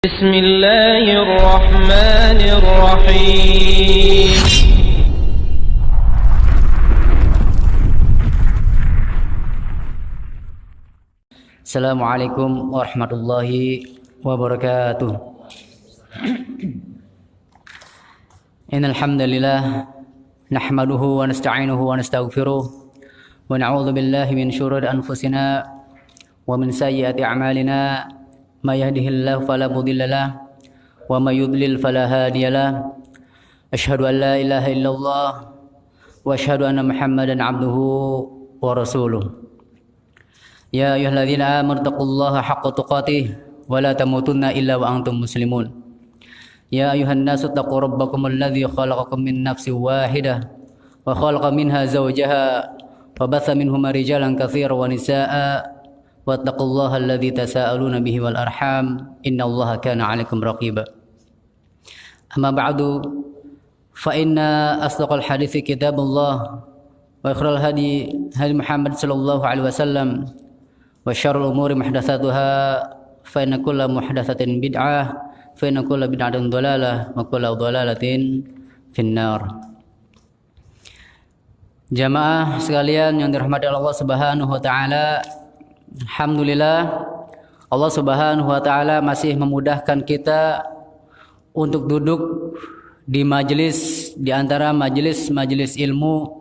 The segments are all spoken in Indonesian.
بسم الله الرحمن الرحيم Assalamualaikum warahmatullahi wabarakatuh. Innal hamdalillah nahmaduhu wa nasta'inuhu wa nastaghfiruh wa na'udzu billahi min shururi anfusina wa min sayyiati a'malina may yahdihillahu fala mudilla lahu wa may yudlil fala hadiya lahu. Asyhadu an la ilaha illallah wa asyhadu anna Muhammadan 'abduhu wa rasuluh. Ya ayyuhalladzina amanu taqullaha haqqa tuqatih wa la tamutunna illa wa antum muslimun. Ya ayyuhan nasu taqu rabbakumul ladzi khalaqakum min nafsin wahidah wa khalaqa minha zawjaha wa batha minhuma rijalan katsiran wa nisaa'a wattaqullaha alladzi tasaaluna bihi wal arham innallaha kana 'alaikum raqiba. Amma ba'du fa inna asdaqal hadithi kitabullah wa khairal hadi Muhammad sallallahu alaihi wasallam wa syarrul umuri muhdatsatuha fa inna kulla muhdatsatin bid'ah fa inna kulla bid'atin dhalalah wa kulla dhalalatin finnar. Jamaah sekalian yang dirahmati Allah Subhanahu wa taala, alhamdulillah Allah Subhanahu wa taala masih memudahkan kita untuk duduk di majelis, di antara majelis ilmu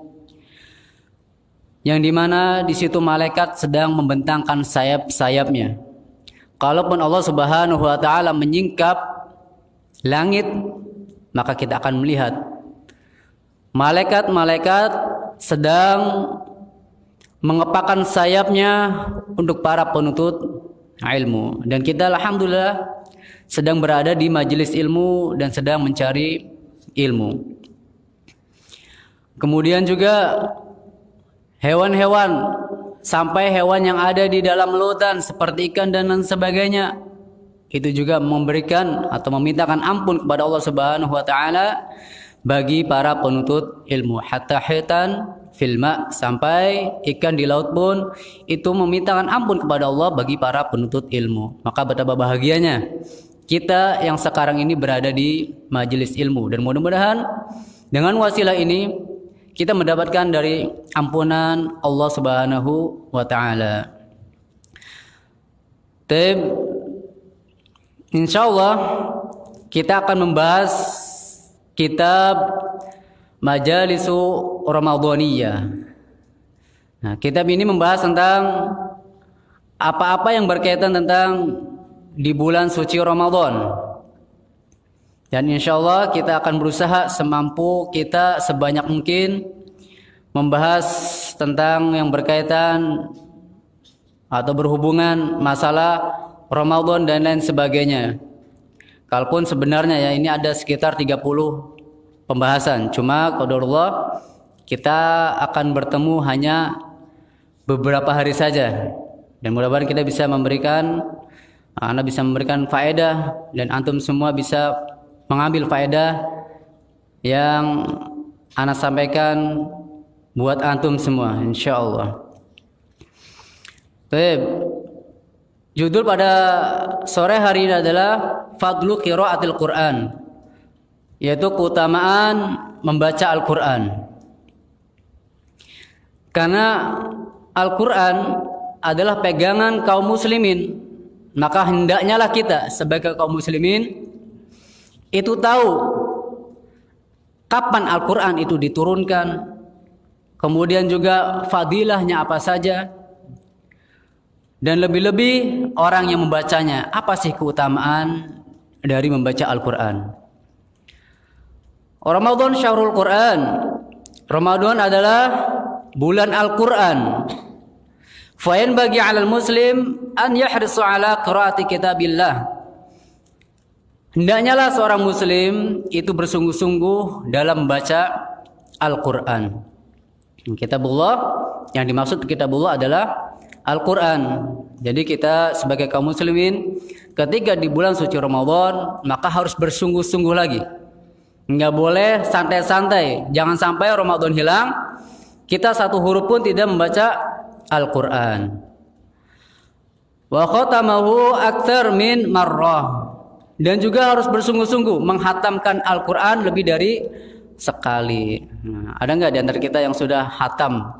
yang dimana di situ malaikat sedang membentangkan sayap-sayapnya. Kalaupun Allah Subhanahu wa taala menyingkap langit, maka kita akan melihat malaikat-malaikat sedang mengepakkan sayapnya untuk para penuntut ilmu. Dan kita alhamdulillah sedang berada di majelis ilmu dan sedang mencari ilmu. Kemudian juga hewan-hewan, sampai hewan yang ada di dalam lautan seperti ikan dan lain sebagainya, itu juga memberikan atau memintakan ampun kepada Allah Subhanahu wa taala bagi para penuntut ilmu. Hatta hitan fil ma, sampai ikan di laut pun itu memintakan ampun kepada Allah bagi para penuntut ilmu. Maka betapa bahagianya kita yang sekarang ini berada di majelis ilmu, dan mudah-mudahan dengan wasilah ini kita mendapatkan dari ampunan Allah Subhanahu wa taala. Insyaallah kita akan membahas kitab Majalisu Ramadhaniyah. Nah, kitab ini membahas tentang apa-apa yang berkaitan tentang di bulan suci Ramadan. Dan insyaallah kita akan berusaha semampu kita, sebanyak mungkin membahas tentang yang berkaitan atau berhubungan masalah Ramadan dan lain sebagainya. Kalaupun sebenarnya ya ini ada sekitar 30 pembahasan, cuma qadarullah kita akan bertemu hanya beberapa hari saja. Dan mudah-mudahan kita bisa memberikan, Anda bisa memberikan faedah dan antum semua bisa mengambil faedah yang Anda sampaikan buat antum semua insyaallah. Baik. Judul pada sore hari ini adalah Fadlu Qiraatil Quran, yaitu keutamaan membaca Al-Quran. Karena Al-Quran adalah pegangan kaum muslimin, maka hendaknya lah kita sebagai kaum muslimin itu tahu kapan Al-Quran itu diturunkan, kemudian juga fadilahnya apa saja, dan lebih-lebih orang yang membacanya, apa sih keutamaan dari membaca Al-Quran. Ramadan syahrul Quran, Ramadan adalah bulan Al-Quran. Fayan bagi 'alal muslim an yahrisu 'ala qiraati kitabillah. Hendaknya lah seorang muslim itu bersungguh-sungguh dalam membaca Al-Quran. Kitabullah, yang dimaksud kitabullah adalah Al-Quran. Jadi kita sebagai kaum muslimin ketika di bulan suci Ramadan, maka harus bersungguh-sungguh lagi. Enggak boleh santai-santai. Jangan sampai Ramadan hilang, kita satu huruf pun tidak membaca Al-Quran. Wa khatamahu aktsar min marrah. dan juga harus bersungguh-sungguh menghatamkan Al-Quran lebih dari sekali. Nah, ada nggak di antara kita yang sudah hatam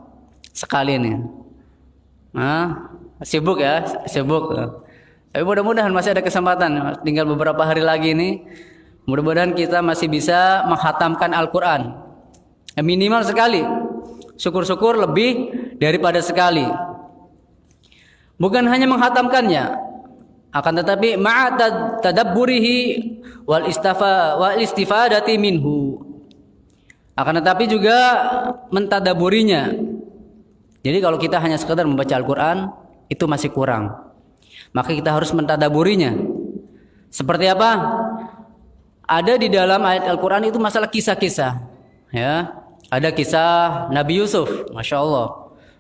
sekali nih? Nah, sibuk ya, sibuk. Tapi mudah-mudahan masih ada kesempatan. Tinggal beberapa hari lagi nih. Mudah-mudahan kita masih bisa menghatamkan Al-Quran. Minimal sekali. Syukur-syukur lebih daripada sekali. Bukan hanya menghatamkannya, akan tetapi tadabburihi wal istifadati minhu. Akan tetapi juga mentadaburinya. Jadi kalau kita hanya sekedar membaca Al-Quran, itu masih kurang. Maka kita harus mentadaburinya. Seperti apa? Ada di dalam ayat Al-Quran itu masalah kisah-kisah. Ya, ada kisah Nabi Yusuf, Masya Allah.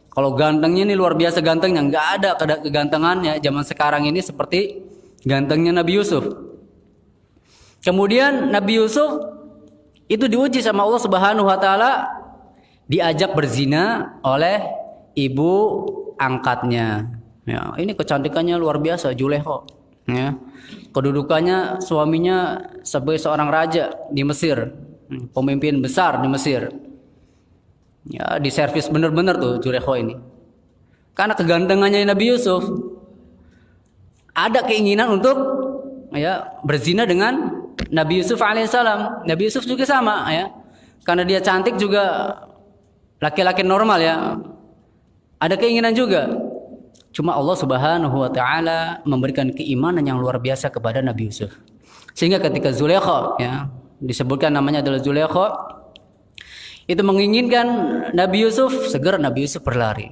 Kalau gantengnya ini luar biasa gantengnya, nggak ada kegantengannya zaman sekarang ini seperti gantengnya Nabi Yusuf. Kemudian Nabi Yusuf itu diuji sama Allah Subhanahu wa taala, diajak berzina oleh ibu angkatnya. Ya, ini kecantikannya luar biasa, Zulekho. Ya. Kedudukannya suaminya sebagai seorang raja di Mesir, pemimpin besar di Mesir. Ya, diservis benar-benar tuh Zulekho ini. Karena kegantengannya Nabi Yusuf, ada keinginan untuk ya berzina dengan Nabi Yusuf alaihissalam. Nabi Yusuf juga sama ya. Karena dia cantik juga laki-laki normal ya. Ada keinginan juga. Cuma Allah Subhanahu wa taala memberikan keimanan yang luar biasa kepada Nabi Yusuf. Sehingga ketika Zulekho ya, disebutkan namanya adalah Zulekho, itu menginginkan Nabi Yusuf, segera Nabi Yusuf berlari.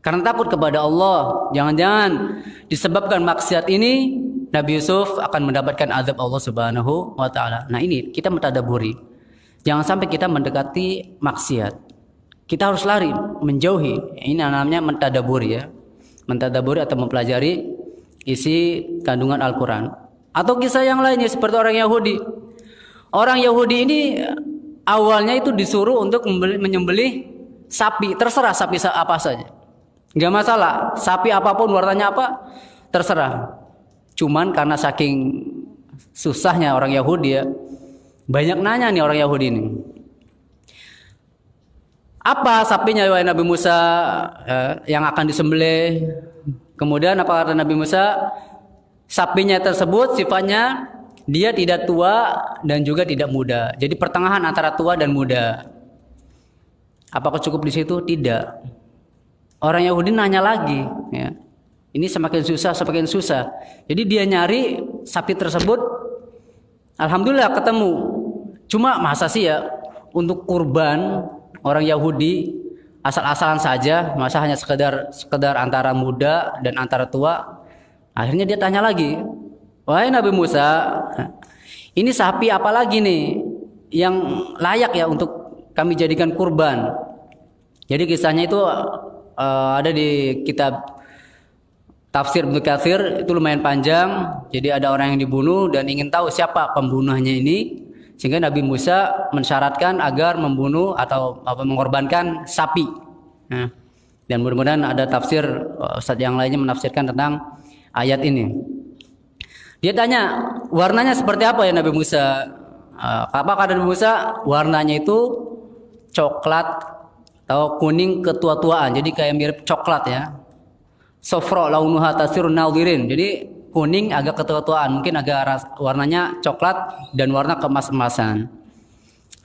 Karena takut kepada Allah, jangan-jangan disebabkan maksiat ini Nabi Yusuf akan mendapatkan azab Allah Subhanahu wa taala. Nah, ini kita mentadaburi. Jangan sampai kita mendekati maksiat. Kita harus lari, menjauhi. Ini namanya mentadaburi ya. Mentadaburi atau mempelajari isi kandungan Al-Quran. Atau kisah yang lainnya seperti orang Yahudi. Orang Yahudi ini awalnya itu disuruh untuk menyembelih sapi, terserah sapi apa saja, nggak masalah, sapi apapun warnanya apa, terserah. Cuman karena saking susahnya orang Yahudi ya, banyak nanya nih orang Yahudi ini, apa sapinya wahai Nabi Musa yang akan disembelih? Kemudian apa kata Nabi Musa? Sapinya tersebut sifatnya dia tidak tua dan juga tidak muda. Jadi pertengahan antara tua dan muda. Apakah cukup di situ? Tidak. Orang Yahudi nanya lagi. Ya. Ini semakin susah. Jadi dia nyari sapi tersebut. Alhamdulillah ketemu. Cuma masa sih ya untuk kurban orang Yahudi asal-asalan saja, masa hanya sekedar antara muda dan antara tua. Akhirnya dia tanya lagi, wahai Nabi Musa, ini sapi apa lagi nih yang layak ya untuk kami jadikan kurban? Jadi kisahnya itu ada di kitab Tafsir Ibnu Katsir, itu lumayan panjang. Jadi ada orang yang dibunuh dan ingin tahu siapa pembunuhnya ini, sehingga Nabi Musa mensyaratkan agar membunuh atau mengorbankan sapi. Nah, dan mudah-mudahan ada tafsir ustadz yang lainnya menafsirkan tentang ayat ini. Dia tanya, warnanya seperti apa ya Nabi Musa? Apa kata Nabi Musa? Warnanya itu coklat atau kuning ketua-tuaan. Jadi kayak mirip coklat ya. Sofra launuha tasirun nadhirin. Jadi kuning agak ketua-tuaan, mungkin agak warnanya coklat dan warna kemas-emasan.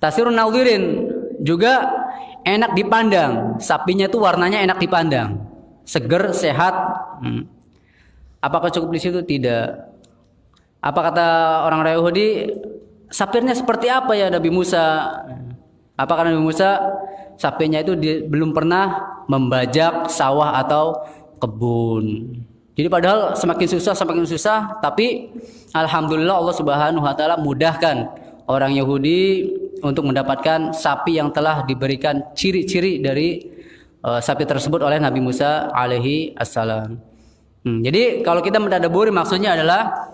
Tasirun nadhirin juga enak dipandang. Sapinya itu warnanya enak dipandang. Seger, sehat. Apakah cukup di situ? Tidak. Apa kata orang Yahudi? Sapinya seperti apa ya Nabi Musa? Apa kata Nabi Musa? Sapinya itu belum pernah membajak sawah atau kebun. Jadi padahal semakin susah, tapi alhamdulillah Allah Subhanahu wa taala mudahkan orang Yahudi untuk mendapatkan sapi yang telah diberikan ciri-ciri dari sapi tersebut oleh Nabi Musa alaihi assalam. Jadi kalau kita mentadaburi maksudnya adalah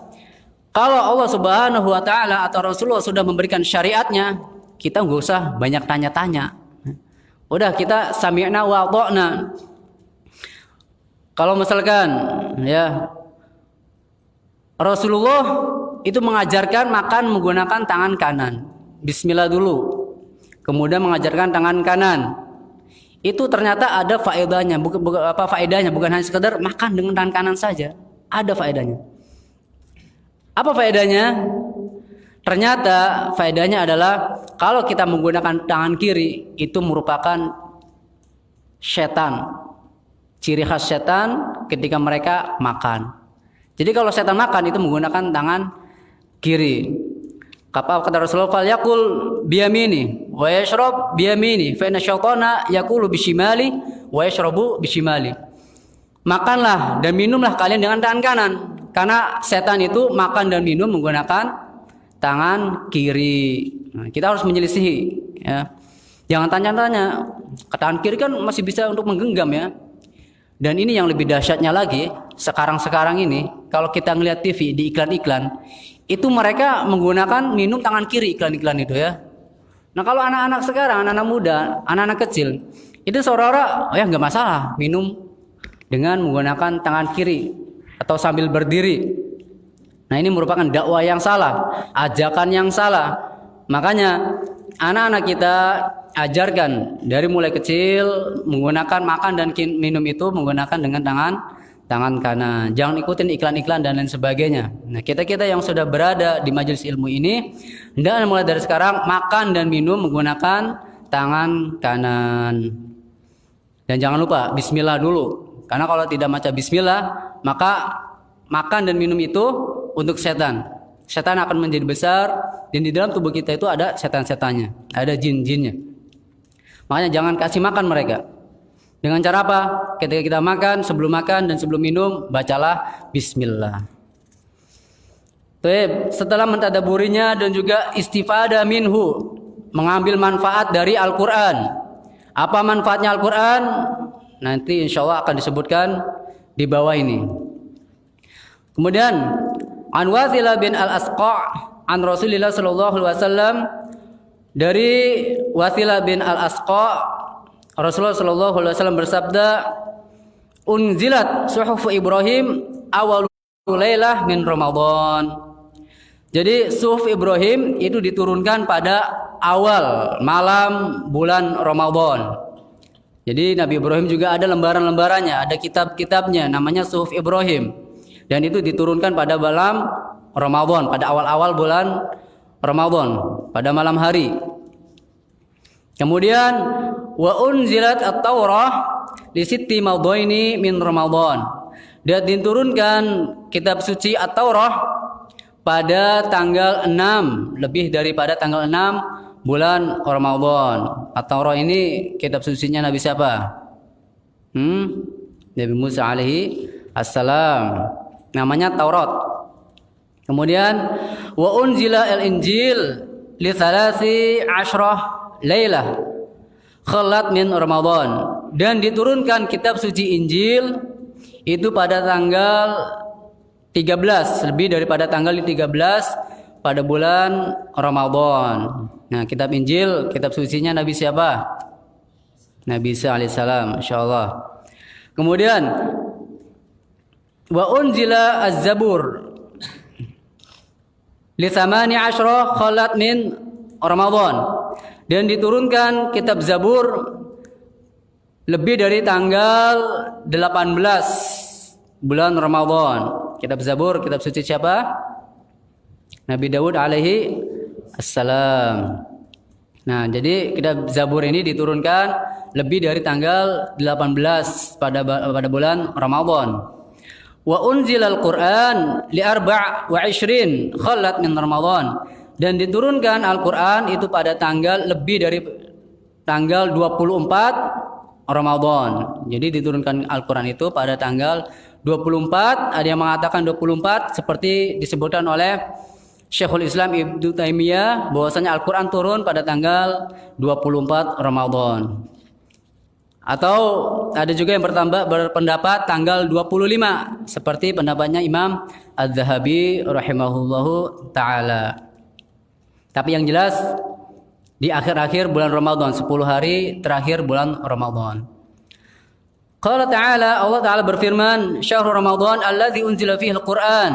kalau Allah Subhanahu wa taala atau Rasulullah sudah memberikan syariatnya, kita nggak usah banyak tanya-tanya. Udah kita sami'na wa ata'na. Kalau misalkan ya Rasulullah itu mengajarkan makan menggunakan tangan kanan. Bismillah dulu. Kemudian mengajarkan tangan kanan. Itu ternyata ada faedahnya, bukan hanya sekedar makan dengan tangan kanan saja. Ada faedahnya. Apa faedahnya? Ternyata faedahnya adalah kalau kita menggunakan tangan kiri itu merupakan setan. Ciri khas setan ketika mereka makan. Jadi kalau setan makan itu menggunakan tangan kiri. Kata Rasulullah, "Fal yakul biyamini wa yashrab biyamini, fa inna syaitana yakulu bishimali wa yashrabu bishimali." Makanlah dan minumlah kalian dengan tangan kanan, karena setan itu makan dan minum menggunakan tangan kiri. Nah, kita harus menyelisihi, ya. Jangan tanya-tanya, tangan kiri kan masih bisa untuk menggenggam, ya. Dan ini yang lebih dahsyatnya lagi, sekarang ini kalau kita ngelihat TV di iklan-iklan, itu mereka menggunakan minum tangan kiri iklan-iklan itu, ya. Nah, kalau anak-anak sekarang, anak-anak muda, anak-anak kecil, itu seorang-orang ya nggak masalah minum dengan menggunakan tangan kiri atau sambil berdiri. Nah, ini merupakan dakwah yang salah, ajakan yang salah. Makanya anak-anak kita ajarkan dari mulai kecil menggunakan makan dan minum itu menggunakan dengan tangan kanan. Jangan ikutin iklan-iklan dan lain sebagainya. Nah, kita yang sudah berada di majelis ilmu ini, hendaknya mulai dari sekarang makan dan minum menggunakan tangan kanan. Dan jangan lupa bismillah dulu. Karena kalau tidak baca bismillah, maka makan dan minum itu untuk setan. Setan akan menjadi besar dan di dalam tubuh kita itu ada setan-setannya, ada jin-jinnya. Makanya jangan kasih makan mereka. Dengan cara apa? Ketika kita makan, sebelum makan dan sebelum minum, bacalah bismillah. Setelah mentadaburinya dan juga istifadah minhu, mengambil manfaat dari Al-Quran. Apa manfaatnya Al-Quran? Nanti insya Allah akan disebutkan di bawah ini. Kemudian an Wathilah bin Al-Asqa' an Rasulillah sallallahu alaihi wasallam, dari Wathilah bin Al-Asqa' Rasulullah sallallahu alaihi wasallam bersabda, unzilat suhufu Ibrahim awal lailah min Ramadan. Jadi suhuf Ibrahim itu diturunkan pada awal malam bulan Ramadan. Jadi Nabi Ibrahim juga ada lembaran-lembarannya, ada kitab-kitabnya namanya suhuf Ibrahim. Dan itu diturunkan pada malam Ramadan, pada awal-awal bulan Ramadan, pada malam hari. Kemudian wa unzilat at-Taurah li sitti mawdhaini min Ramadan. Dan diturunkan kitab suci At-Taurah pada tanggal 6, lebih daripada tanggal 6 bulan Ramadan. At-Taurah ini kitab sucinya Nabi siapa? Nabi Musa alaihi assalam. Namanya Taurat. Kemudian wa unzila al-Injil li thalathi ashrah lailah khalat min Ramadan. Dan diturunkan kitab suci Injil itu pada tanggal 13, lebih daripada tanggal 13 pada bulan Ramadan. Nah, kitab Injil, kitab sucinya Nabi siapa? Nabi Isa alaihissalam, insyaallah. Kemudian wa unzila az-Zabur li 18 khalat min Ramadan. Dan diturunkan kitab Zabur lebih dari tanggal 18 bulan Ramadan. Kitab Zabur, kitab suci siapa? Nabi Daud alaihi assalam. Nah, jadi kitab Zabur ini diturunkan lebih dari tanggal 18 pada bulan Ramadan. Wa unzilal Qur'an li 24 khalat min Ramadan. Dan diturunkan Al-Quran itu pada tanggal lebih dari tanggal 24 Ramadan. Jadi diturunkan Al-Quran itu pada tanggal 24. Ada yang mengatakan 24 seperti disebutkan oleh Syekhul Islam Ibnu Taimiyah bahwasanya Al-Quran turun pada tanggal 24 Ramadan. Atau ada juga yang berpendapat tanggal 25 seperti pendapatnya Imam Az-Zahabi rahimahullahu ta'ala. Tapi yang jelas di akhir-akhir bulan Ramadan, 10 hari terakhir bulan Ramadan. Qala ta'ala, Allah Ta'ala berfirman, "Syahrul Ramadan alladzi unzila fihi al-Qur'an."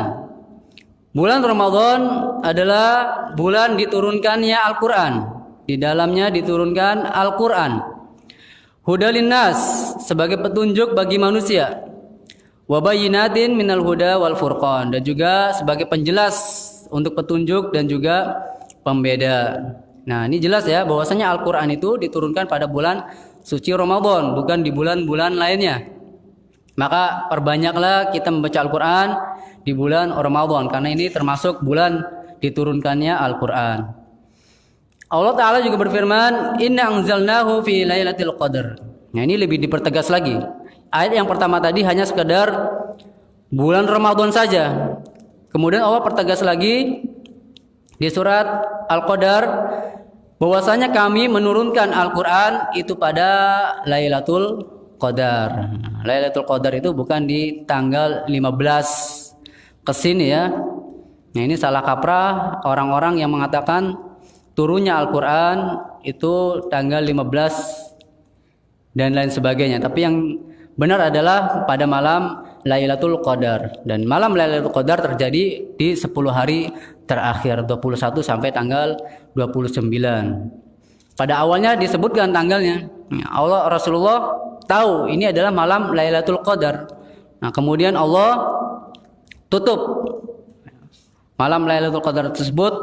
Bulan Ramadan adalah bulan diturunkannya Al-Quran. Di dalamnya diturunkan Al-Quran. Hudalin nas, sebagai petunjuk bagi manusia. Wabayinatin minal huda wal furqan, dan juga sebagai penjelas untuk petunjuk dan juga pembeda. Nah, ini jelas ya bahwasanya Al-Quran itu diturunkan pada bulan suci Ramadan, bukan di bulan-bulan lainnya. Maka perbanyaklah kita membaca Al-Quran di bulan Ramadan, karena ini termasuk bulan diturunkannya Al-Quran. Allah Ta'ala juga berfirman, Inna anzalnahu fi lailatul qadar. Nah, ini lebih dipertegas lagi. Ayat yang pertama tadi hanya sekedar bulan Ramadan saja. Kemudian Allah pertegas lagi di surat Al-Qadar bahwasanya kami menurunkan Al-Quran itu pada Lailatul Qadar. Lailatul Qadar itu bukan di tanggal 15 kesini ya. Nah, ini salah kaprah orang-orang yang mengatakan turunnya Al-Quran itu tanggal 15 dan lain sebagainya. Tapi yang benar adalah pada malam Lailatul Qadar, dan malam Lailatul Qadar terjadi di 10 hari terakhir, 21 sampai tanggal 29. Pada awalnya disebutkan tanggalnya. Allah Rasulullah tahu ini adalah malam Lailatul Qadar. Nah, kemudian Allah tutup malam Lailatul Qadar tersebut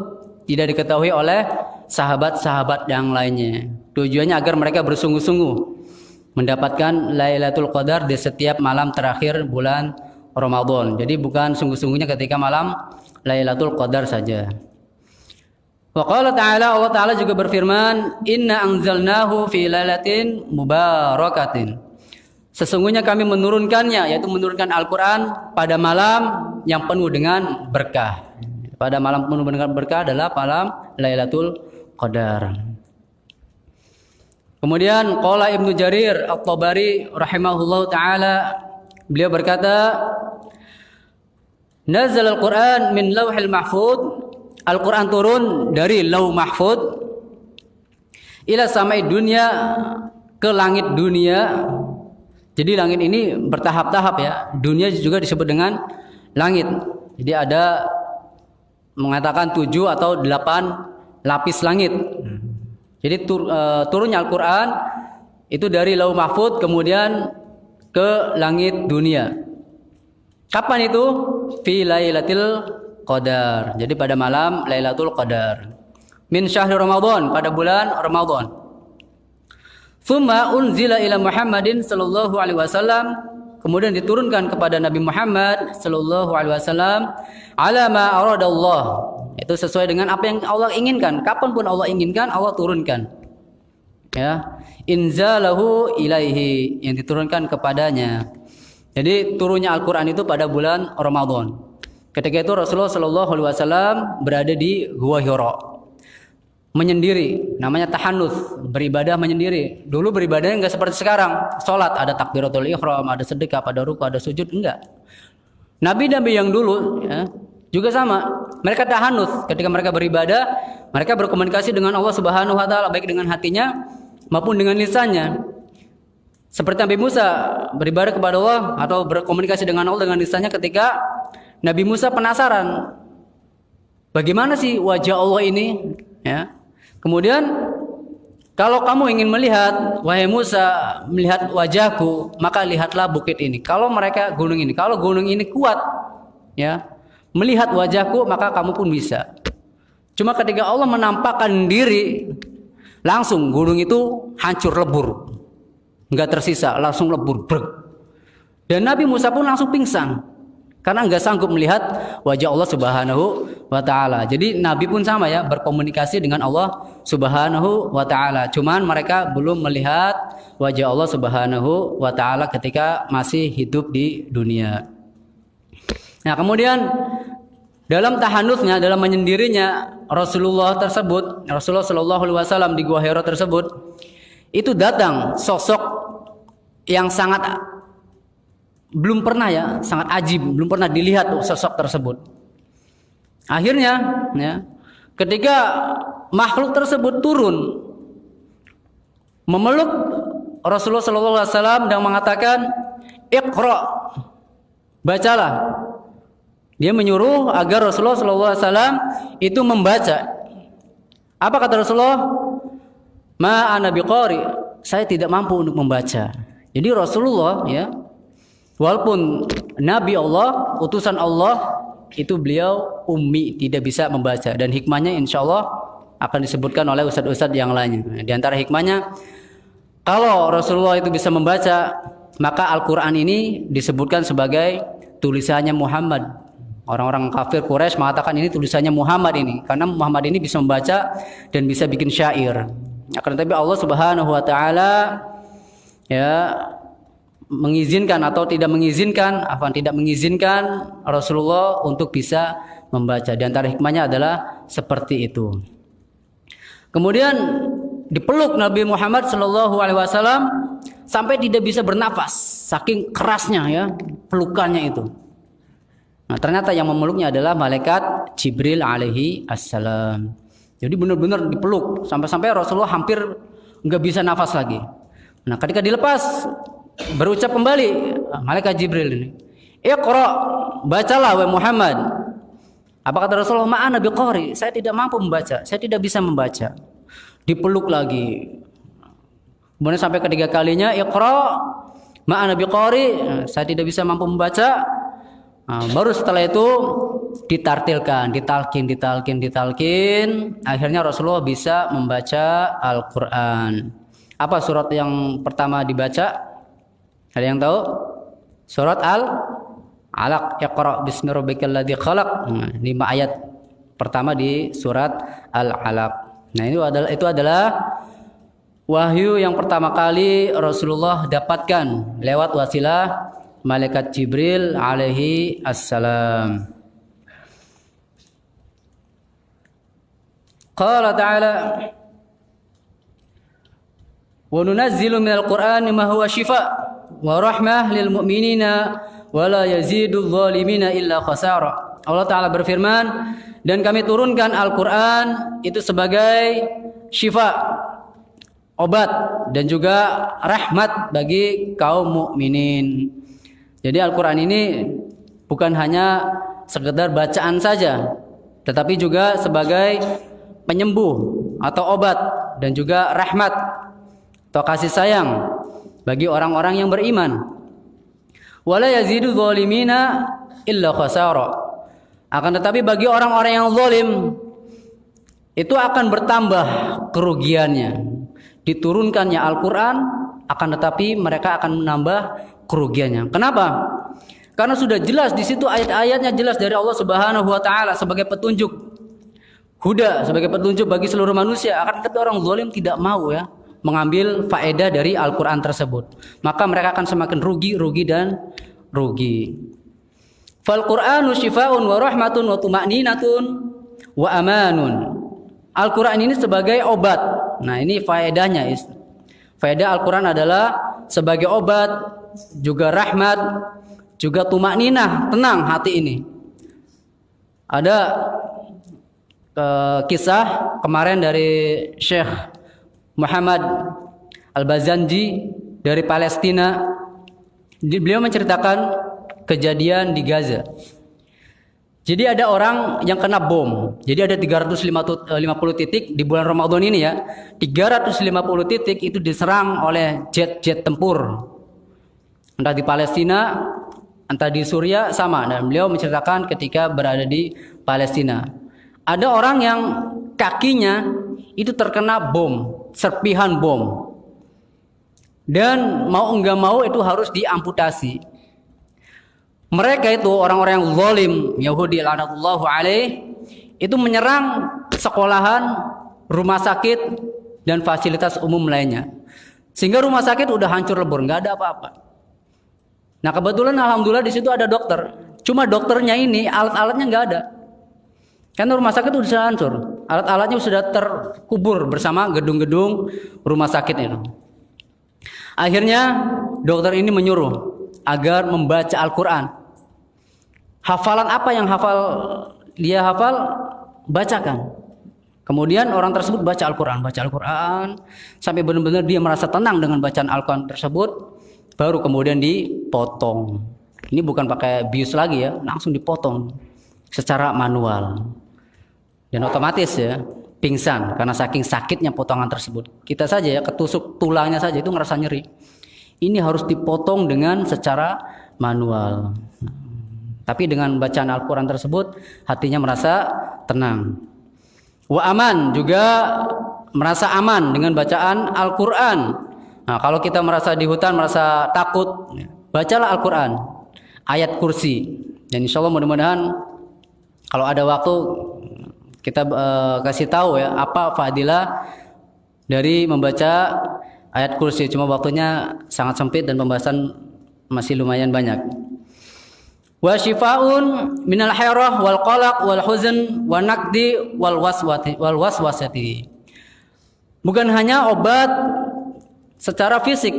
tidak diketahui oleh sahabat-sahabat yang lainnya. Tujuannya agar mereka bersungguh-sungguh mendapatkan Lailatul Qadar di setiap malam terakhir bulan Ramadan. Jadi bukan sungguh-sungguhnya ketika malam Lailatul Qadar saja. Wa qala ta'ala, Allah Ta'ala juga berfirman, Inna anzalnahu fi lailatin mubarakatin. Sesungguhnya kami menurunkannya, yaitu menurunkan Al-Quran pada malam yang penuh dengan berkah. Pada malam penuh dengan berkah adalah malam Lailatul Qadar. Kemudian qala Ibnu Jarir At-Tabari rahimahullahu taala, beliau berkata, Nazal Al-Quran min Lauhil Mahfud. Al-Quran turun dari Lauh Mahfud ila samai dunia, ke langit dunia. Jadi langit ini bertahap-tahap ya. Dunia juga disebut dengan langit. Jadi ada mengatakan 7 atau 8 lapis langit. Jadi turunnya Al-Quran itu dari Lauh Mahfud kemudian ke langit dunia. Kapan itu? Fi Lailatul Qadar. Jadi pada malam Lailatul Qadar. Min syahri Ramadan, pada bulan Ramadan. Tsumma unzila ila Muhammadin sallallahu alaihi wasallam, kemudian diturunkan kepada Nabi Muhammad sallallahu alaihi wasallam ala ma aradallah. Itu sesuai dengan apa yang Allah inginkan. Kapanpun Allah inginkan, Allah turunkan. Ya, inzalahu ilaihi, yang diturunkan kepadanya. Jadi turunnya Al-Quran itu pada bulan Ramadan. Ketika itu Rasulullah Shallallahu Alaihi Wasallam berada di Gua Hira, menyendiri, namanya tahannuts, beribadah menyendiri. Dulu beribadahnya nggak seperti sekarang. Sholat ada takbiratul ihram, ada sedekah, ada ruku, ada sujud, enggak. Nabi-nabi yang dulu ya, juga sama. Mereka tahannuts, ketika mereka beribadah, mereka berkomunikasi dengan Allah Subhanahu Wa Taala, baik dengan hatinya maupun dengan lisannya. Seperti Nabi Musa beribadah kepada Allah atau berkomunikasi dengan Allah dengan lisannya ketika Nabi Musa penasaran, bagaimana sih wajah Allah ini? Ya. Kemudian, kalau kamu ingin melihat, wahai Musa, melihat wajahku, maka lihatlah bukit ini. Kalau mereka gunung ini, kalau gunung ini kuat, ya, melihat wajahku, maka kamu pun bisa. Cuma ketika Allah menampakkan diri, langsung gunung itu hancur lebur, nggak tersisa, langsung lebur, brek. Dan Nabi Musa pun langsung pingsan. Karena nggak sanggup melihat wajah Allah Subhanahu wa Ta'ala. Jadi Nabi pun sama ya, berkomunikasi dengan Allah Subhanahu wa Ta'ala. Cuman mereka belum melihat wajah Allah Subhanahu wa Ta'ala ketika masih hidup di dunia. Nah, kemudian dalam tahannutsnya, dalam menyendirinya Rasulullah tersebut, Rasulullah Shallallahu Alaihi Wasallam di Gua Hira tersebut, itu datang sosok yang sangat belum pernah ya, sangat ajib, belum pernah dilihat sosok tersebut. Akhirnya ya, ketika makhluk tersebut turun memeluk Rasulullah SAW dan mengatakan, Iqra, bacalah. Dia menyuruh agar Rasulullah SAW itu membaca. Apa kata Rasulullah? Ma ana biqari, saya tidak mampu untuk membaca. Jadi Rasulullah ya, walaupun Nabi Allah, utusan Allah, itu beliau ummi, tidak bisa membaca. Dan hikmahnya insya Allah akan disebutkan oleh ustadz-ustadz yang lainnya. Di antara hikmahnya, kalau Rasulullah itu bisa membaca, maka Al-Quran ini disebutkan sebagai tulisannya Muhammad. Orang-orang kafir Quraisy mengatakan ini tulisannya Muhammad ini, karena Muhammad ini bisa membaca dan bisa bikin syair. Akan tetapi Allah Subhanahu wa taala ya mengizinkan atau tidak mengizinkan Rasulullah untuk bisa membaca. Di antara hikmahnya adalah seperti itu. Kemudian dipeluk Nabi Muhammad SAW sampai tidak bisa bernafas, saking kerasnya ya pelukannya itu. Nah, ternyata yang memeluknya adalah malaikat Jibril alaihi assalam. Jadi benar-benar dipeluk sampai-sampai Rasulullah hampir nggak bisa nafas lagi. Nah, ketika dilepas berucap kembali malaikat Jibril ini, Iqra, bacalah wahai Muhammad. Apa kata Rasulullah? Ma'ana biqari, saya tidak mampu membaca, saya tidak bisa membaca. Dipeluk lagi. Kemudian sampai ketiga kalinya, Iqra, ma'ana biqari, saya tidak bisa mampu membaca. Baru setelah itu ditartilkan, ditalkin. Akhirnya Rasulullah bisa membaca Al-Quran. Apa surat yang pertama dibaca? Ada yang tahu? Surat Al-Alaq. Iqra bismi rabbikal ladzi khalaq. 5 ayat pertama di surat Al-Alaq. Nah, itu adalah wahyu yang pertama kali Rasulullah dapatkan lewat wasilah malaikat Jibril alaihi assalam. Qala ta'ala wa nunazzilu minal qur'ani ma huwa shifa' wa rahmah lil mu'minina wa la yazidul zalimina illa khasara. Allah Ta'ala berfirman, dan kami turunkan Al-Quran itu sebagai syifa, obat, dan juga rahmat bagi kaum mukminin. Jadi Al-Quran ini bukan hanya sekedar bacaan saja, tetapi juga sebagai penyembuh atau obat dan juga rahmat atau kasih sayang bagi orang-orang yang beriman. Wala yazidu zalimina illa khasara. Akan tetapi bagi orang-orang yang zalim itu akan bertambah kerugiannya. Diturunkannya Al-Quran, akan tetapi mereka akan menambah kerugiannya. Kenapa? Karena sudah jelas di situ ayat-ayatnya jelas dari Allah Subhanahu wa taala sebagai petunjuk huda, sebagai petunjuk bagi seluruh manusia. Akan tetapi orang zalim tidak mau ya mengambil faedah dari Al-Qur'an tersebut. Maka mereka akan semakin rugi dan rugi. Fal Qur'anu syifaa'un wa rahmatun wa tuma'ninatun wa amanun. Al-Qur'an ini sebagai obat. Nah, ini faedahnya. Faedah Al-Qur'an adalah sebagai obat, juga rahmat, juga tumakninah, tenang hati ini. Ada kisah kemarin dari Syekh Muhammad Al-Bazanji dari Palestina. Beliau menceritakan kejadian di Gaza. Jadi ada orang yang kena bom. Jadi ada 350 titik di bulan Ramadan ini ya. 350 titik itu diserang oleh jet-jet tempur. Entah di Palestina, entah di Suriah sama. Dan beliau menceritakan ketika berada di Palestina. Ada orang yang kakinya itu terkena bom, serpihan bom. Dan mau enggak mau itu harus diamputasi. Mereka itu orang-orang yang zalim, Yahudi laknatullah alaih, itu menyerang sekolahan, rumah sakit, dan fasilitas umum lainnya. Sehingga rumah sakit udah hancur lebur, nggak ada apa-apa. Nah kebetulan alhamdulillah di situ ada dokter. Cuma dokternya ini alat-alatnya nggak ada. Karena rumah sakit sudah hancur, alat-alatnya sudah terkubur bersama gedung-gedung rumah sakit itu. Akhirnya dokter ini menyuruh agar membaca Al-Quran. Hafalan apa yang dia hafal, bacakan. Kemudian orang tersebut baca Al-Quran sampai benar-benar dia merasa tenang dengan bacaan Al-Quran tersebut, baru kemudian dipotong. Ini bukan pakai bius lagi ya, langsung dipotong. secara manual. Dan otomatis ya pingsan karena saking sakitnya potongan tersebut. Kita saja ya ketusuk tulangnya saja itu ngerasa nyeri. Ini harus dipotong dengan secara manual. Tapi dengan bacaan Al-Quran tersebut hatinya merasa tenang. Wa aman, juga merasa aman dengan bacaan Al-Quran. Nah, kalau kita merasa di hutan merasa takut, bacalah Al-Quran, ayat kursi. Dan insya Allah mudah-mudahan kalau ada waktu kita kasih tahu ya apa fadilah dari membaca ayat kursi. Cuma waktunya sangat sempit dan pembahasan masih lumayan banyak. Wa syifaun minal hayrah wal qalaq wal huzn wa naqdi wal waswasati. Bukan hanya obat secara fisik.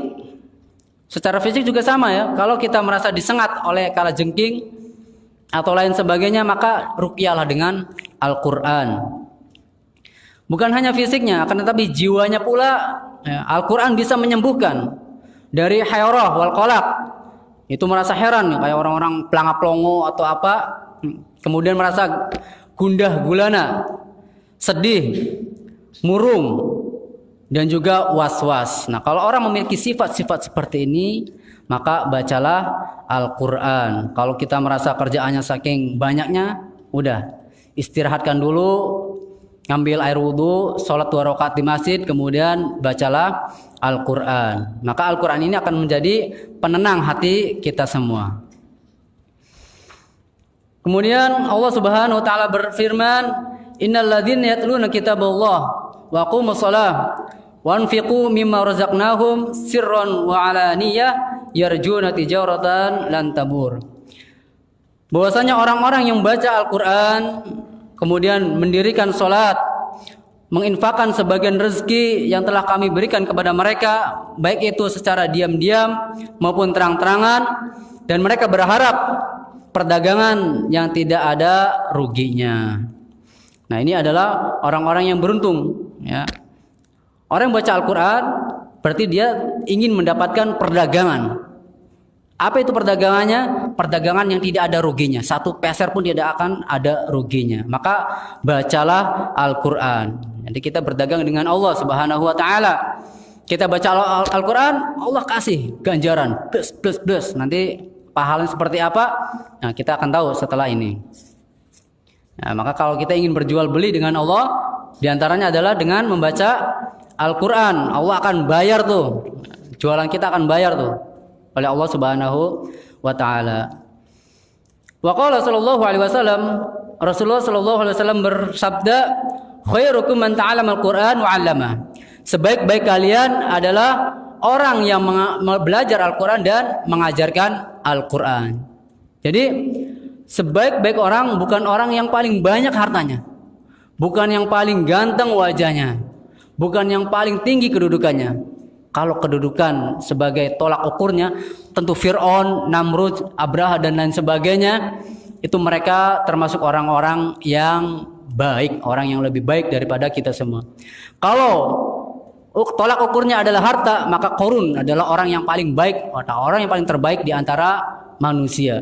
Secara fisik juga sama ya. Kalau kita merasa disengat oleh kalajengking atau lain sebagainya, maka ruqyahlah dengan Al-Qur'an. Bukan hanya fisiknya, akan tetapi jiwanya pula ya, Al-Quran bisa menyembuhkan dari hayrah wal qalaq. Itu merasa heran ya, kayak orang-orang pelanga-pelongo atau apa, kemudian merasa gundah gulana, sedih, murung, dan juga was-was. Nah, kalau orang memiliki sifat-sifat seperti ini, maka bacalah Al-Quran. Kalau kita merasa kerjaannya saking banyaknya, udah istirahatkan dulu, ngambil air wudhu, sholat 2 rakaat di masjid, kemudian bacalah Al-Quran. Maka Al-Quran ini akan menjadi penenang hati kita semua. Kemudian Allah Subhanahu wa taala berfirman, "Innal ladzina yatluna kitaballah wa aqumus shalah wa anfiqu mimma razaqnahum sirran wa alaniyah yarjuna tijaratan lan tabur." Bahwasanya orang-orang yang baca Al-Quran kemudian mendirikan sholat, menginfakkan sebagian rezeki yang telah kami berikan kepada mereka, baik itu secara diam-diam maupun terang-terangan, dan mereka berharap perdagangan yang tidak ada ruginya. Nah, ini adalah orang-orang yang beruntung ya. Orang yang baca Al-Quran berarti dia ingin mendapatkan perdagangan. Apa itu perdagangannya? Perdagangan yang tidak ada ruginya. 1 peser pun tidak akan ada ruginya. Maka bacalah Al-Quran. Jadi kita berdagang dengan Allah Subhanahu wa taala. Kita baca Al-Quran, Allah kasih ganjaran plus. Nanti pahalanya seperti apa? Nah, kita akan tahu setelah ini. Nah, maka kalau kita ingin berjual beli dengan Allah, diantaranya adalah dengan membaca Al-Quran. Allah akan bayar tuh. Jualan kita akan bayar tuh oleh Allah Subhanahu wa taala. Wa qala sallallahu alaihi wasallam, Rasulullah sallallahu alaihi wasallam bersabda, "Khairukum man ta'allama al-Qur'an wa 'allama." Sebaik-baik kalian adalah orang yang belajar Al-Qur'an dan mengajarkan Al-Qur'an. Jadi sebaik-baik orang bukan orang yang paling banyak hartanya, bukan yang paling ganteng wajahnya, bukan yang paling tinggi kedudukannya. Kalau kedudukan sebagai tolak ukurnya, tentu Fir'aun, Namrud, Abraha dan lain sebagainya, itu mereka termasuk orang-orang yang baik, orang yang lebih baik daripada kita semua. Kalau tolak ukurnya adalah harta, maka Qarun adalah orang yang paling baik, orang yang paling terbaik di antara manusia.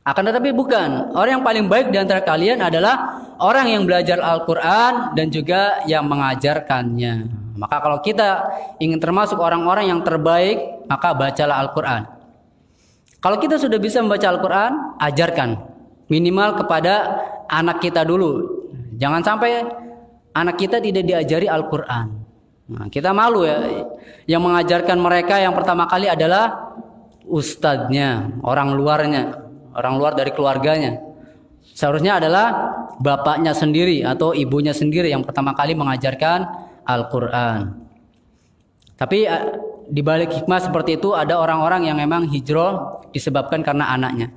Akan tetapi bukan, orang yang paling baik di antara kalian adalah orang yang belajar Al-Quran dan juga yang mengajarkannya. Maka kalau kita ingin termasuk orang-orang yang terbaik, maka bacalah Al-Quran. Kalau kita sudah bisa membaca Al-Quran, ajarkan. Minimal kepada anak kita dulu. Jangan sampai anak kita tidak diajari Al-Quran. Nah, kita malu ya. Yang mengajarkan mereka yang pertama kali adalah ustadznya, orang luarnya, orang luar dari keluarganya. Seharusnya adalah bapaknya sendiri atau ibunya sendiri yang pertama kali mengajarkan Al-Quran. Tapi di balik hikmah seperti itu ada orang-orang yang memang hijrah disebabkan karena anaknya.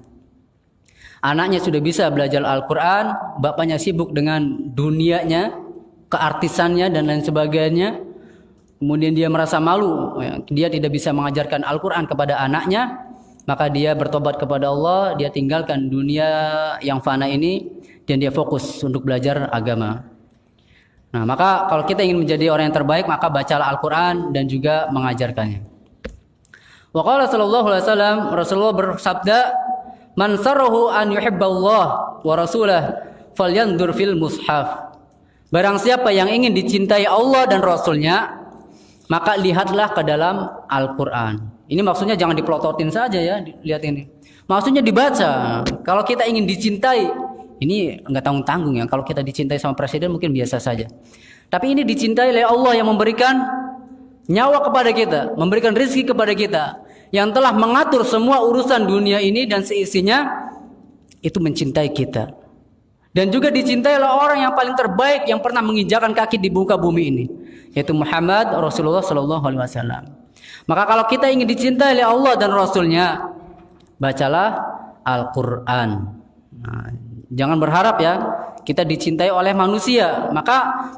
Anaknya sudah bisa belajar Al-Quran, bapaknya sibuk dengan dunianya, keartisannya dan lain sebagainya. Kemudian dia merasa malu, dia tidak bisa mengajarkan Al-Quran kepada anaknya. Maka dia bertobat kepada Allah, dia tinggalkan dunia yang fana ini dan dia fokus untuk belajar agama. Nah, maka kalau kita ingin menjadi orang yang terbaik, maka bacalah Al-Quran dan juga mengajarkannya. Wa qala sallallahu alaihi wasallam, Rasulullah bersabda, "Man sarrahu an yuhibballah wa rasulahu falyanzur fil mushaf. Barang siapa yang ingin dicintai Allah dan Rasulnya, maka lihatlah ke dalam Al-Quran. Ini maksudnya jangan dipelototin saja ya, lihat ini. Maksudnya dibaca. Kalau kita ingin dicintai, ini enggak tanggung-tanggung ya. Kalau kita dicintai sama presiden mungkin biasa saja. Tapi ini dicintai oleh Allah yang memberikan nyawa kepada kita, memberikan rezeki kepada kita, yang telah mengatur semua urusan dunia ini dan seisinya, itu mencintai kita. Dan juga dicintai oleh orang yang paling terbaik yang pernah menginjakan kaki di muka bumi ini, yaitu Muhammad Rasulullah Sallallahu Alaihi Wasallam. Maka kalau kita ingin dicintai oleh Allah dan Rasulnya, bacalah Al-Quran. Nah, jangan berharap ya kita dicintai oleh manusia. Maka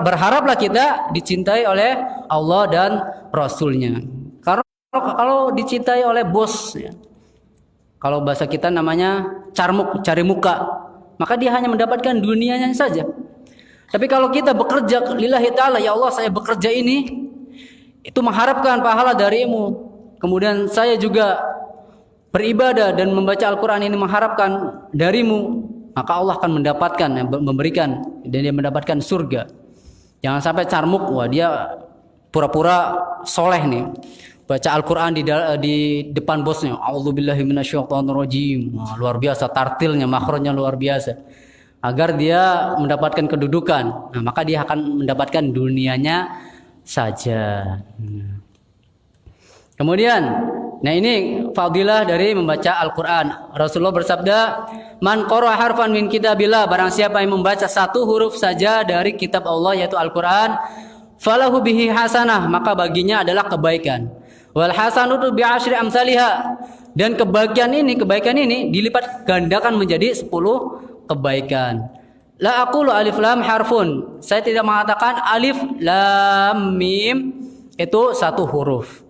berharaplah kita dicintai oleh Allah dan Rasulnya. Karena kalau dicintai oleh bos, ya, kalau bahasa kita namanya carmuk, cari muka, maka dia hanya mendapatkan dunianya saja. Tapi kalau kita bekerja lillahi ta'ala, ya Allah saya bekerja ini itu mengharapkan pahala darimu. Kemudian saya juga beribadah dan membaca Al-Quran ini mengharapkan darimu, maka Allah akan mendapatkan, memberikan, dan dia mendapatkan surga. Jangan sampai carmuk, wah dia pura-pura soleh nih, baca Al-Quran di depan bosnya, a'udzubillahi minasyaitonirrajim. Wah, luar biasa tartilnya, makhrajnya luar biasa, agar dia mendapatkan kedudukan. Nah, maka dia akan mendapatkan dunianya saja. Kemudian, nah ini fadilah dari membaca Al-Quran. Rasulullah bersabda, man qara'a harfan min kitabillah, barang siapa yang membaca satu huruf saja dari kitab Allah yaitu Al-Quran, falahu bihi hasanah, maka baginya adalah kebaikan. Wal hasanatu bi asyri amsalihha, dan kebaikan ini dilipat gandakan menjadi 10 kebaikan. La aqulu alif lam harfun, saya tidak mengatakan alif lam mim itu satu huruf.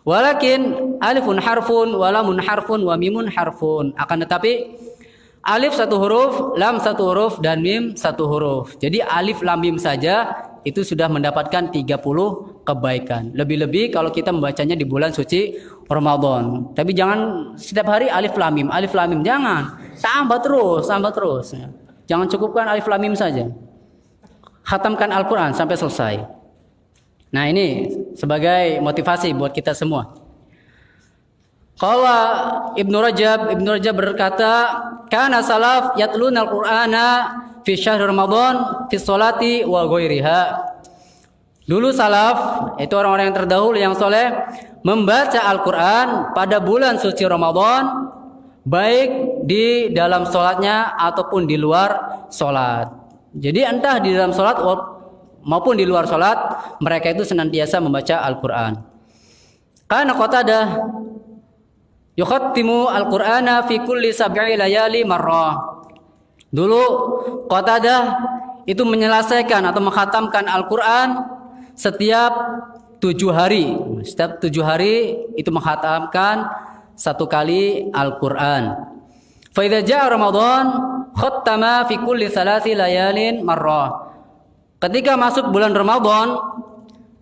Walakin alifun harfun, walamun harfun, wa mimun harfun. Akan tetapi alif satu huruf, lam satu huruf, dan mim satu huruf. Jadi alif lam mim saja itu sudah mendapatkan 30 kebaikan. Lebih-lebih kalau kita membacanya di bulan suci Ramadan. Tapi jangan setiap hari alif lam mim, jangan. Tambah terus. Jangan cukupkan alif lam mim saja. Khatamkan Al-Quran sampai selesai. Nah ini sebagai motivasi buat kita semua. Qala Ibnu Rajab berkata, kana salaf yatluna al-Qur'ana fi syahr Ramadan fi sholati wa ghairiha. Dulu salaf, itu orang-orang yang terdahulu yang soleh, membaca Al-Quran pada bulan suci Ramadan, baik di dalam sholatnya ataupun di luar sholat. Jadi entah di dalam sholat maupun di luar sholat, mereka itu senantiasa membaca Al-Quran. Karena Qatadah yukhattimu Al-Qur'ana fi kulli sab'i layali marrah. Dulu Qatadah itu menyelesaikan atau menghatamkan Al-Quran setiap 7 hari. Setiap 7 hari itu menghatamkan 1 kali Al-Quran. Fa idza jaa Ramadan khattama fi kulli salasi layalin marrah. Ketika masuk bulan Ramadan,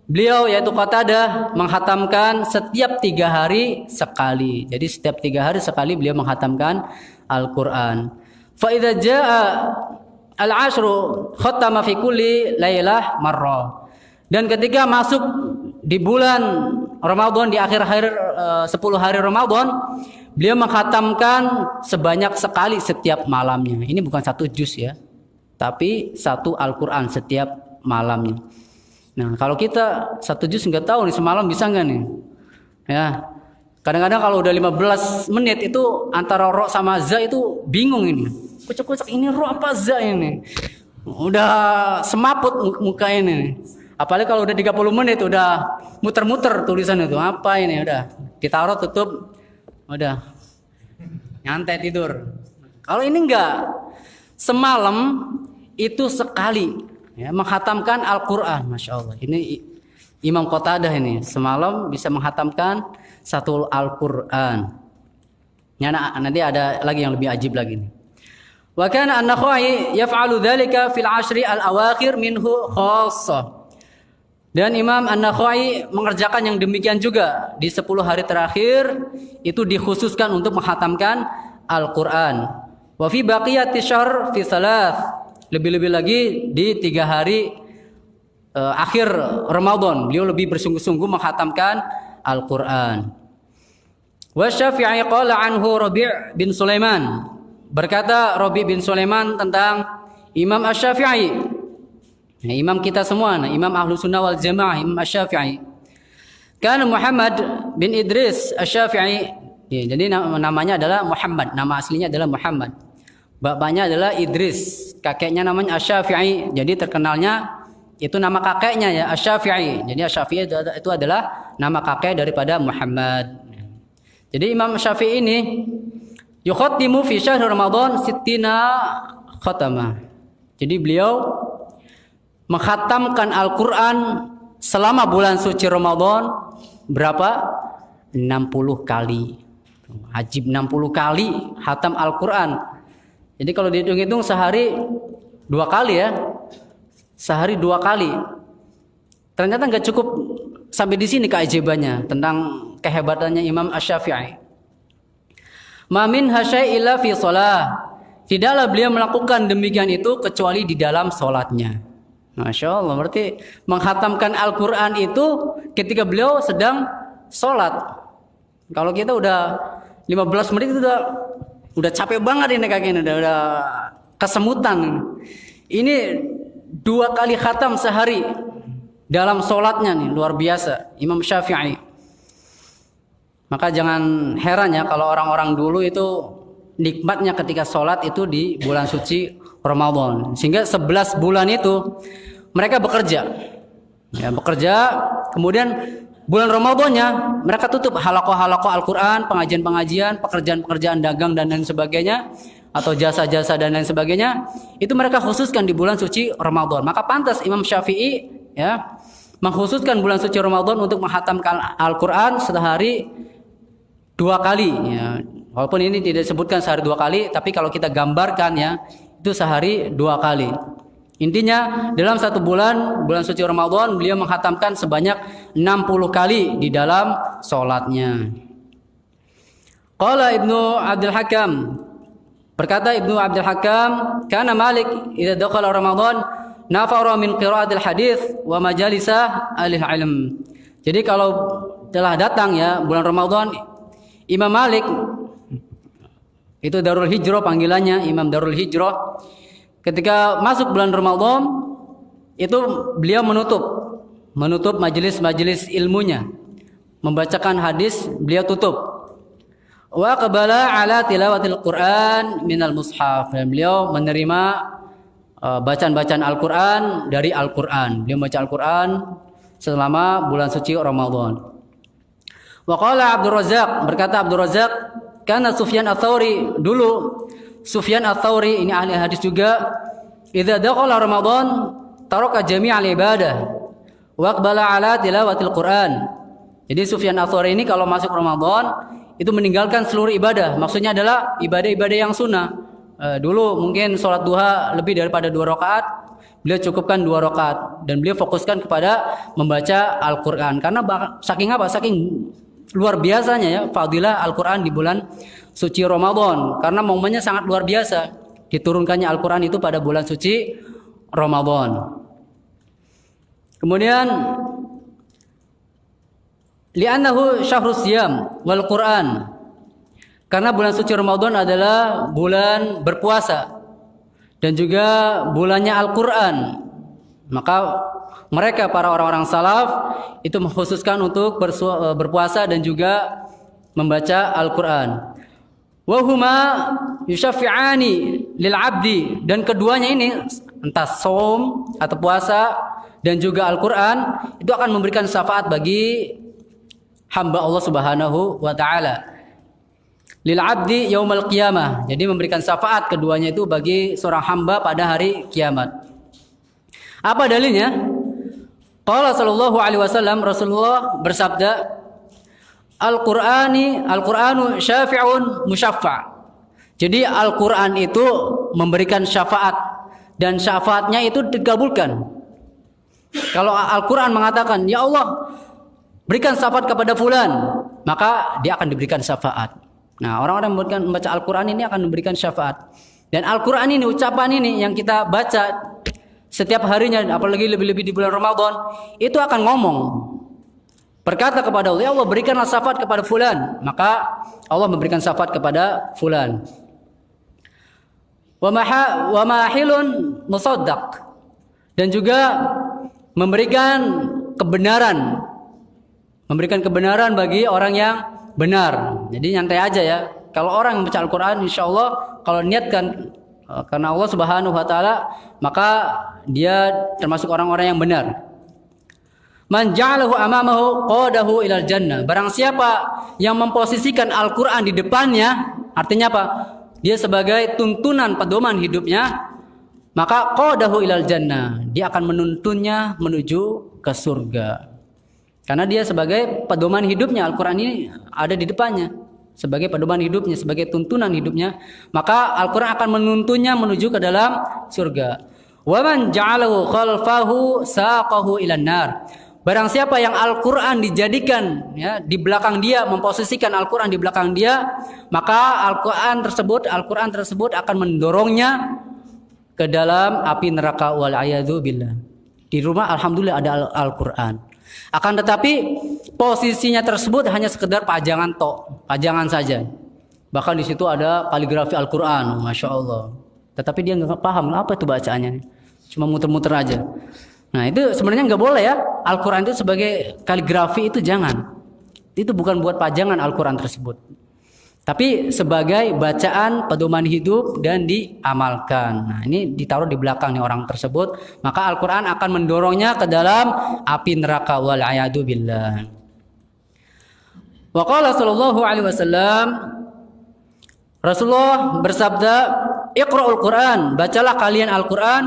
beliau yaitu Qatadah menghatamkan setiap 3 hari sekali. Jadi setiap 3 hari sekali beliau menghatamkan Al-Quran. Fa idza jaa al-ashru khattama fi kulli lailah marrah. Dan ketika masuk di bulan Ramadan, di akhir-akhir 10 hari Ramadan, beliau menghatamkan sebanyak sekali setiap malamnya. Ini bukan 1 juz ya, tapi 1 Al-Quran setiap malamnya. Nah, kalau kita 1 juz nggak tahu nih semalam bisa nggak nih? Ya, kadang-kadang kalau udah 15 menit itu antara ro sama za itu bingung ini. Kucek-kucek ini ro apa za ini? Udah semaput muka ini. Apalagi kalau udah 30 menit udah muter-muter tulisan itu. Apa ini? Udah ditaruh tutup, udah nyantai tidur. Kalau ini enggak, semalam itu sekali ya, menghatamkan Al-Quran. Masya Allah, ini Imam Qatadah ini semalam bisa menghatamkan 1 Al-Quran. Ya, nanti ada lagi yang lebih ajib lagi nih. Wa kana an-Nakhai yaf'alu dzalika fil 'ashri al-awakhir minhu khassah. Dan Imam An-Nakhai mengerjakan yang demikian juga di 10 hari terakhir, itu dikhususkan untuk menghatamkan Al-Quran. Wa fi baqiyati syahr fi thalath. Lebih-lebih lagi di 3 hari akhir Ramadan beliau lebih bersungguh-sungguh menghatamkan Al-Qur'an. Wa Syafi'i qala anhu Rabi' bin Sulaiman. Berkata Rabi' bin Sulaiman tentang Imam Asy-Syafi'i. Nah, imam kita semua, imam Ahlus Sunnah wal Jamaah, Imam Asy-Syafi'i. Kan Muhammad bin Idris Asy-Syafi'i. Ya, jadi namanya adalah Muhammad, nama aslinya adalah Muhammad. Bapaknya adalah Idris, kakeknya namanya Asy-Syafi'i. Jadi terkenalnya itu nama kakeknya ya, Asy-Syafi'i. Jadi Asy-Syafi'i itu adalah nama kakek daripada Muhammad. Jadi Imam Syafi'i ini yukhatimu fi syahr Ramadan sittina khatamah. Jadi beliau menghatamkan Al-Qur'an selama bulan suci Ramadan berapa? 60 kali. Ajib 60 kali hatam Al-Qur'an. Jadi kalau dihitung-hitung sehari 2 kali ya. Sehari 2 kali. Ternyata nggak cukup sampai di sini keajaibannya tentang kehebatannya Imam Asy-Syafi'i. Ma min hasyai illa fi shalah. Tidaklah beliau melakukan demikian itu kecuali di dalam salatnya. Masya Allah, berarti menghatamkan Al-Quran itu ketika beliau sedang salat. Kalau kita udah 15 menit itu udah capek banget ini kakinya, udah kesemutan. Ini 2 kali khatam sehari dalam sholatnya nih, luar biasa Imam Syafi'i. Maka jangan heran ya kalau orang-orang dulu itu nikmatnya ketika sholat itu di bulan suci Ramadan. Sehingga 11 bulan itu mereka bekerja. Ya, bekerja, kemudian bulan Ramadannya mereka tutup halaqah-halaqah Al-Quran, pengajian-pengajian, pekerjaan-pekerjaan dagang dan lain sebagainya, atau jasa-jasa dan lain sebagainya, itu mereka khususkan di bulan suci Ramadan. Maka pantas Imam Syafi'i ya mengkhususkan bulan suci Ramadan untuk menghatamkan Al-Quran sehari 2 kali ya. Walaupun ini tidak disebutkan sehari 2 kali, tapi kalau kita gambarkan ya itu sehari 2 kali. Intinya dalam 1 bulan suci Ramadan beliau menghatamkan sebanyak 60 kali di dalam sholatnya. Qala Ibnu Abdul Hakam, berkata Ibnu Abdul Hakam, kana Malik idza dakhala Ramadan nafara min qiraatil hadis wa majalisah ahli ilm. Jadi kalau telah datang ya bulan Ramadan, Imam Malik itu Darul Hijrah panggilannya, Imam Darul Hijrah. Ketika masuk bulan Ramadan itu beliau menutup majelis-majelis ilmunya, membacakan hadis beliau tutup. Wa qabala ala tilawatil Quran minal mushaf, dan beliau menerima bacaan-bacaan Al-Quran dari Al-Quran. Beliau membaca Al-Quran selama bulan suci Ramadan. Wa qala Abdul Razzaq, berkata Abdul Razzaq, karena Sufyan Ats-Tsauri, dulu Sufyan Ats-Tsauri ini ahli hadis juga, idza dakhala Ramadan taraka jami'al ibadah wa aqbala ala tilawatil Quran. Jadi Sufyan Ats-Tsauri ini kalau masuk Ramadan itu meninggalkan seluruh ibadah. Maksudnya adalah ibadah-ibadah yang sunnah. Dulu mungkin sholat duha lebih daripada 2 rakaat, beliau cukupkan 2 rakaat dan beliau fokuskan kepada membaca Al-Quran. Karena saking apa? Saking luar biasanya ya fadilah Al-Quran di bulan suci Ramadan, karena momennya sangat luar biasa diturunkannya Al-Quran itu pada bulan suci Ramadan. Kemudian li'annahu syahrus siyam wal Quran, karena bulan suci Ramadan adalah bulan berpuasa dan juga bulannya Al-Quran. Maka mereka para orang-orang salaf itu mengkhususkan untuk berpuasa dan juga membaca Al-Quran. Wahuma yusyafi'ani lil abdi, dan keduanya ini entah saum atau puasa dan juga Al-Quran itu akan memberikan syafaat bagi hamba Allah Subhanahu wa taala. Lil abdi yaumal qiyamah, jadi memberikan syafaat keduanya itu bagi seorang hamba pada hari kiamat. Apa dalilnya? Qala sallallahu alaihi wasallam, Rasulullah bersabda, Al-Qur'anu syafi'un musyaffa'. Jadi Al-Qur'an itu memberikan syafaat dan syafaatnya itu dikabulkan. Kalau Al-Qur'an mengatakan, "Ya Allah, berikan syafaat kepada fulan," maka dia akan diberikan syafaat. Nah, orang-orang yang membaca Al-Quran ini akan memberikan syafaat. Dan Al-Quran ini, ucapan ini yang kita baca setiap harinya, apalagi lebih-lebih di bulan Ramadan, itu akan ngomong. Berkata kepada Allah, ya Allah berikanlah syafaat kepada fulan. Maka Allah memberikan syafaat kepada fulan. Wa mahilun musaddaq. Dan juga memberikan kebenaran. Memberikan kebenaran bagi orang yang benar. Jadi nyantai aja ya. Kalau orang yang baca Al-Quran, insya Allah kalau niatkan karena Allah Subhanahu Wa Taala, maka dia termasuk orang-orang yang benar. Man ja'alahu amamahu qadahu ilal jannah. Barang siapa yang memposisikan Al-Quran di depannya, artinya apa? Dia sebagai tuntunan pedoman hidupnya, maka qadahu ilal jannah. Dia akan menuntunnya menuju ke surga. Karena dia sebagai pedoman hidupnya, Al-Quran ini ada di depannya. Sebagai pedoman hidupnya, sebagai tuntunan hidupnya, maka Al-Quran akan menuntunnya menuju ke dalam surga. Wa man ja'alahu khalfahu saqahu ilan nar. Barang siapa yang Al-Quran dijadikan ya, di belakang dia, memposisikan Al-Quran di belakang dia, maka Al-Quran tersebut akan mendorongnya ke dalam api neraka wal a'yadzu billah. Di rumah alhamdulillah ada Al-Quran. Akan tetapi posisinya tersebut hanya sekedar pajangan saja. Bahkan di situ ada kaligrafi Al-Quran, masya Allah. Tetapi dia nggak paham apa itu bacaannya, cuma muter-muter aja. Nah itu sebenarnya nggak boleh ya. Al-Quran itu sebagai kaligrafi itu jangan. Itu bukan buat pajangan Al-Quran tersebut, tapi sebagai bacaan pedoman hidup dan diamalkan. Nah ini ditaruh di belakang nih orang tersebut, maka Al-Quran akan mendorongnya ke dalam api neraka wal a'yadu billah. Wa qala sallallahu alaihi wasallam, Rasulullah bersabda, Iqra'ul Quran, bacalah kalian Al-Quran,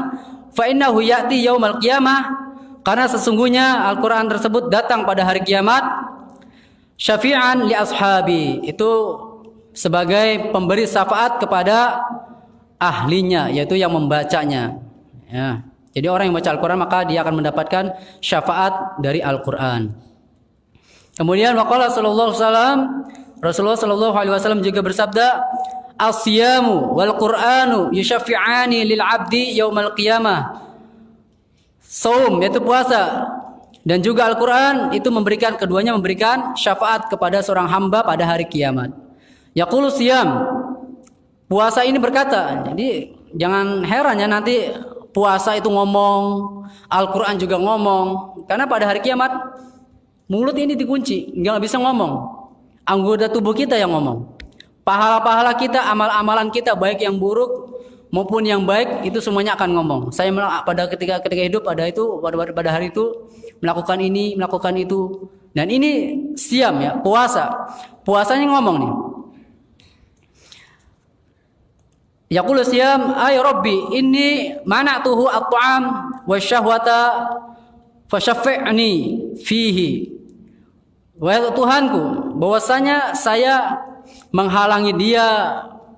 fa innahu ya'ti yaumal qiyamah, karena sesungguhnya Al-Quran tersebut datang pada hari kiamat, syafi'an li ashabi, itu sebagai pemberi syafaat kepada ahlinya, yaitu yang membacanya ya. Jadi orang yang baca Al-Quran maka dia akan mendapatkan syafaat dari Al-Quran. Kemudian waqala sallallahu alaihi wasallam, Rasulullah sallallahu alaihi wasallam juga bersabda, as-siyamu wal Qur'anu yusyafi'ani lil 'abdi yaumal qiyamah. Saum yaitu puasa dan juga Al-Quran itu keduanya memberikan syafaat kepada seorang hamba pada hari kiamat. Yaqulu siyam, puasa ini berkata, jadi jangan heran ya nanti puasa itu ngomong, Al-Quran juga ngomong, karena pada hari kiamat mulut ini dikunci, nggak bisa ngomong, anggota tubuh kita yang ngomong, pahala-pahala kita, amal-amalan kita baik yang buruk maupun yang baik itu semuanya akan ngomong. Saya pada ketika hidup pada hari itu melakukan ini, melakukan itu, dan ini siam ya, puasanya ngomong nih. Yaqulu siyam ay rabbi inni mana'tuhu at-ta'am wasyahwata fasyaffi'ni fihi. Wahai Tuhanku, bahwasanya saya menghalangi dia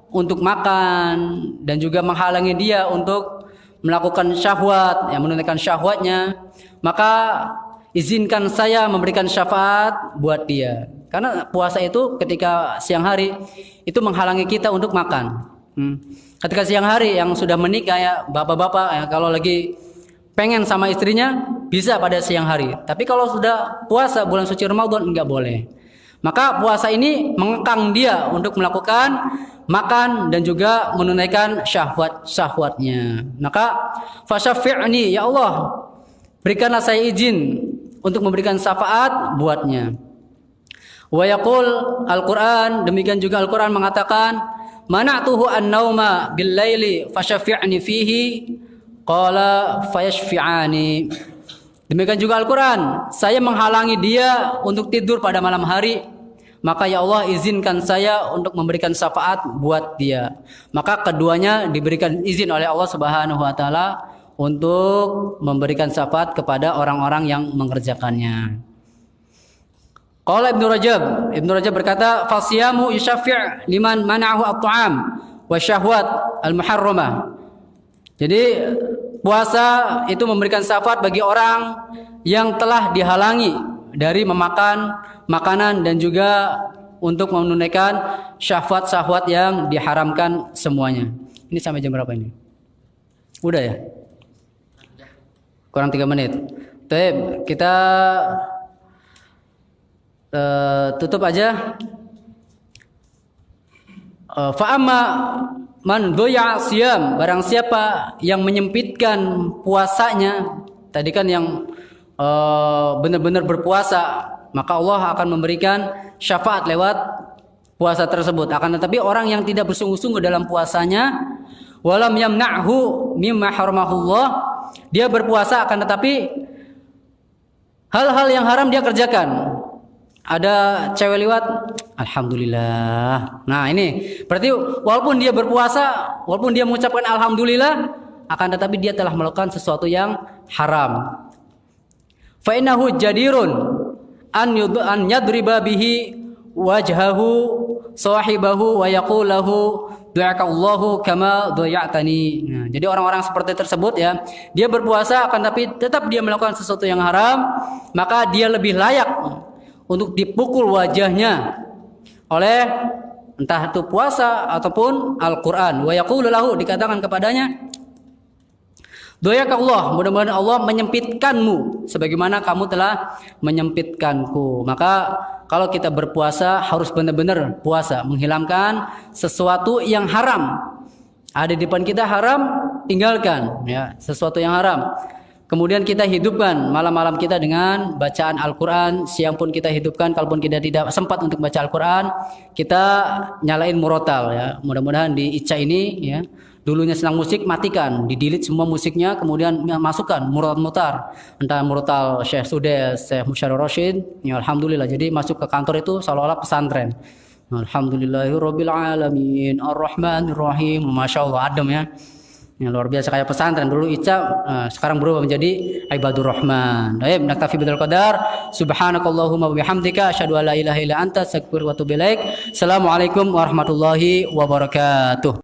untuk makan dan juga menghalangi dia untuk melakukan syahwat, yang menunaikan syahwatnya, maka izinkan saya memberikan syafaat buat dia. Karena puasa itu ketika siang hari itu menghalangi kita untuk makan. Ketika siang hari yang sudah menikah ya bapak-bapak ya, kalau lagi pengen sama istrinya bisa pada siang hari. Tapi kalau sudah puasa bulan suci Ramadan enggak boleh. Maka puasa ini mengekang dia untuk melakukan makan dan juga menunaikan syahwatnya. Maka fasyafi'ni, ya Allah, berikanlah saya izin untuk memberikan syafaat buatnya. Wa yaqul Al-Quran, demikian juga Al-Quran mengatakan, mana'tuhu an-nauma bil-laili fasyafi'ni fihi, qala fayashfi'ani. Demikian juga Al-Quran, saya menghalangi dia untuk tidur pada malam hari, maka ya Allah izinkan saya untuk memberikan syafaat buat dia. Maka keduanya diberikan izin oleh Allah Subhanahu wa taala untuk memberikan syafaat kepada orang-orang yang mengerjakannya. Qala Ibnu Rajab berkata, "Fasiyamu yusaffi' liman mana'ahu at-ta'am wa syahwat al-muharramah." Jadi puasa itu memberikan syafaat bagi orang yang telah dihalangi dari memakan makanan dan juga untuk menunaikan syahwat-syahwat yang diharamkan semuanya. Ini sampai jam berapa ini? Udah ya? Kurang 3 menit. Baik, kita tutup aja. Fa'amma man doya siyam, barang siapa yang menyempitkan puasanya, tadi kan yang benar-benar berpuasa, maka Allah akan memberikan syafaat lewat puasa tersebut. Akan tetapi orang yang tidak bersungguh-sungguh dalam puasanya, walam yamna'hu mimma haramahullah, dia berpuasa akan tetapi hal-hal yang haram dia kerjakan. Ada cewek lewat, alhamdulillah. Nah, ini berarti walaupun dia berpuasa, walaupun dia mengucapkan alhamdulillah, akan tetapi dia telah melakukan sesuatu yang haram. Fa innahu jadirun an yadriba bihi wajhahu sahibahu wa yaqul lahu du'akallahu kama doya'tani. Nah, jadi orang-orang seperti tersebut ya, dia berpuasa akan tapi tetap dia melakukan sesuatu yang haram, maka dia lebih layak untuk dipukul wajahnya oleh entah itu puasa ataupun Al-Qur'an. Wa yaqulu lahu, dikatakan kepadanya, doyakallah, mudah-mudahan Allah menyempitkanmu sebagaimana kamu telah menyempitkanku. Maka kalau kita berpuasa harus benar-benar puasa, menghilangkan sesuatu yang haram. Ada di depan kita haram, tinggalkan ya, sesuatu yang haram. Kemudian kita hidupkan malam-malam kita dengan bacaan Al-Quran. Siang pun kita hidupkan, kalaupun kita tidak sempat untuk baca Al-Quran, kita nyalain murotal ya. Mudah-mudahan di Ica ini ya, dulunya senang musik, matikan, di-delete semua musiknya, kemudian masukkan murotal-mutar, entah murotal Syekh Sudes, Syekh Musyarrif Rasyid ya, alhamdulillah. Jadi masuk ke kantor itu seolah-olah pesantren. Alhamdulillahirabbil alamin arrahmanir rahim. Masyaallah, adem ya. Ya, luar biasa kayak pesantren dulu Ica, sekarang berubah menjadi Ibadur Rahman. Baik, naktafi bidzal qadar. Subhanakallahumma wa bihamdika asyhadu an la ilaha illa anta astaghfiruka wa atubu ilaik. Assalamualaikum warahmatullahi wabarakatuh.